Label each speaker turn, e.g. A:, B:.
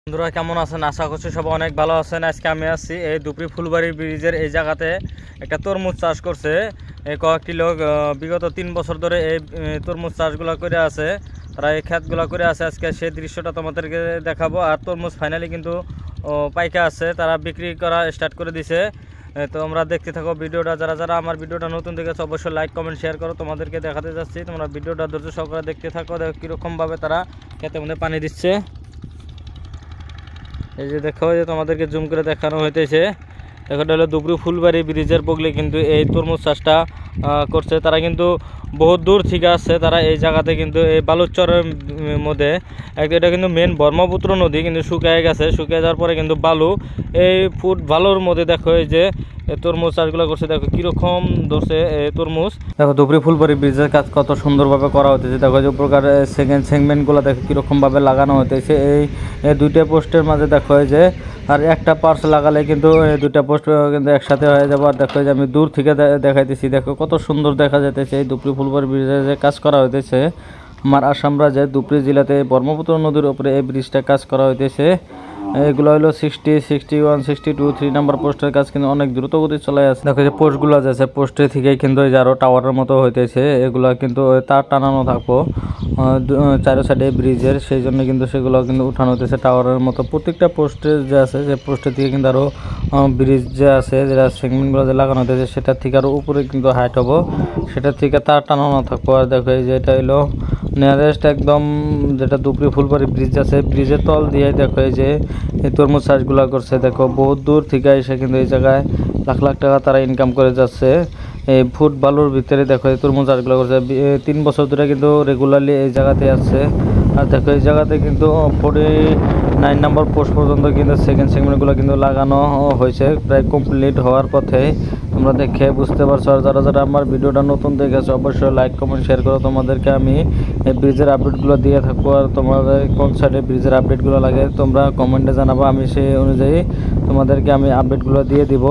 A: বন্ধুরা কেমন আছেন? আশা করছি সবাই অনেক ভালো আছেন। আজকে আমি আছি এই দুপরি ফুলবাড়ি ব্রিজের এই জায়গাতে একটা তরমুজ চাষ করছে এই কয়েকটি লোক। বিগত 3 বছর ধরে এই তরমুজ চাষগুলো করে আছে, তারা এই ক্ষেতগুলো করে আছে। আজকে সেই দৃশ্যটা তোমাদেরকে দেখাবো। আর তরমুজ ফাইনালি কিন্তু পাইকা আছে, তারা বিক্রি করা স্টার্ট করে দিছে। তো আমরা দেখতে থাকো ভিডিওটা। যারা যারা আমার ভিডিওটা নতুন দেখেছো অবশ্যই লাইক কমেন্ট শেয়ার করো। তোমাদেরকে দেখাতে যাচ্ছি, তোমরা ভিডিওটা ধৈর্য সহকারে দেখতে থাকো। দেখো কীরকমভাবে তারা ক্ষেতের মধ্যে পানি দিচ্ছে। এই যে দেখো, যে তোমাদেরকে জুম করে দেখানো হইতেছে। দেখো এটা হলো দুপরি ফুলবাড়ি ব্রিজের বগলে কিন্তু এই তরমুজ চাষটা করছে। তারা কিন্তু বহুত দূর থেকে আসছে, তারা এই জায়গাতে কিন্তু এই বালুচরের মধ্যে এটা কিন্তু মেন ব্রহ্মপুত্র নদী কিন্তু শুকিয়ে গেছে। শুকিয়ে যাওয়ার পরে কিন্তু বালু, এই ফুট বালুর মধ্যে দেখো এই যে তরমুজ চাষগুলো করছে। দেখো কিরকম ধরছে এই তরমুজ। দেখো দুপরি ফুলবাড়ি ব্রিজের কাজ কত সুন্দরভাবে করা হতেছে। দেখো যে প্রকার সেগমেন্টগুলো দেখো কীরকমভাবে লাগানো হতেছে। এই দুইটা পোস্টের মাঝে দেখো যে আর একটা পার্স লাগালে কিন্তু এই দুইটা পোস্ট কিন্তু একসাথে হয়ে যাবে। আর দেখো যে আমি দূর থেকে দেখাইতেছি, দেখো কত সুন্দর দেখা যাইতেছে এই দুপরি ফুলবাড়ি ব্রিজে যে কাজ করা হইতেছে। আমার আসাম রাজ্যের দুপরি জেলাতে ব্রহ্মপুত্র নদীর উপরে এই ব্রিজটা কাজ করা হইতেছে। এগুলো হলো 60, 61, 62, 3 নম্বর পোস্টের কাজ কিন্তু অনেক দ্রুত গতি চলে আছে। দেখো যে পোস্টগুলো আছে, পোস্টে থেকে কিন্তু এই যে আরো টাওয়ারের মতো হইতেছে। এগুলো কিন্তু তার টানানো থাকবো চারো সাইডে ব্রিজের, সেই জন্য কিন্তু সেগুলো কিন্তু উঠানো হইতেছে টাওয়ারের মতো। প্রত্যেকটা পোস্টে যে আছে যে পোস্টের থেকে কিন্তু আরো ব্রিজ যে আছে যেটা সেগমেন্টগুলো যে লাগানো হইতেছে সেটার থেকে আরো উপরে কিন্তু হাইট হবো, সেটার থেকে তার টানানো থাকবো। আর দেখো এই যে এটা হলো নিয়ারেস্ট একদম যেটা দুপরি ফুলবাড়ি ব্রিজ আছে, ব্রিজের তল দিয়ে দেখো এই যে এই তরমুজ চাষগুলো করছে। দেখো বহুত দূর থেকে এসে কিন্তু এই জায়গায় লাখ লাখ টাকা তারা ইনকাম করে যাচ্ছে। এই ফুট বালুর ভিতরে দেখো এই তরমুজ চাষগুলো করছে। 3 বছর ধরে কিন্তু রেগুলারলি এই জায়গাতে আসছে। আর দেখো এই জায়গাতে কিন্তু 49 নম্বর পোস্ট পর্যন্ত কিন্তু সেকেন্ড সেগমেন্টগুলো কিন্তু লাগানো হয়েছে, প্রায় কমপ্লিট হওয়ার পথে। তোমরা দেখে বুঝতে পারছো। আর যারা যারা আমার ভিডিওটা নতুন দেখেছো অবশ্যই লাইক কমেন্ট শেয়ার করো। তোমাদেরকে আমি এই ব্রিজের আপডেটগুলো দিয়ে থাকবো। আর তোমাদের কোন সাইডে ব্রিজের আপডেটগুলো লাগে তোমরা কমেন্টে জানাবো, আমি সেই অনুযায়ী তোমাদেরকে আমি আপডেটগুলো দিয়ে দিব।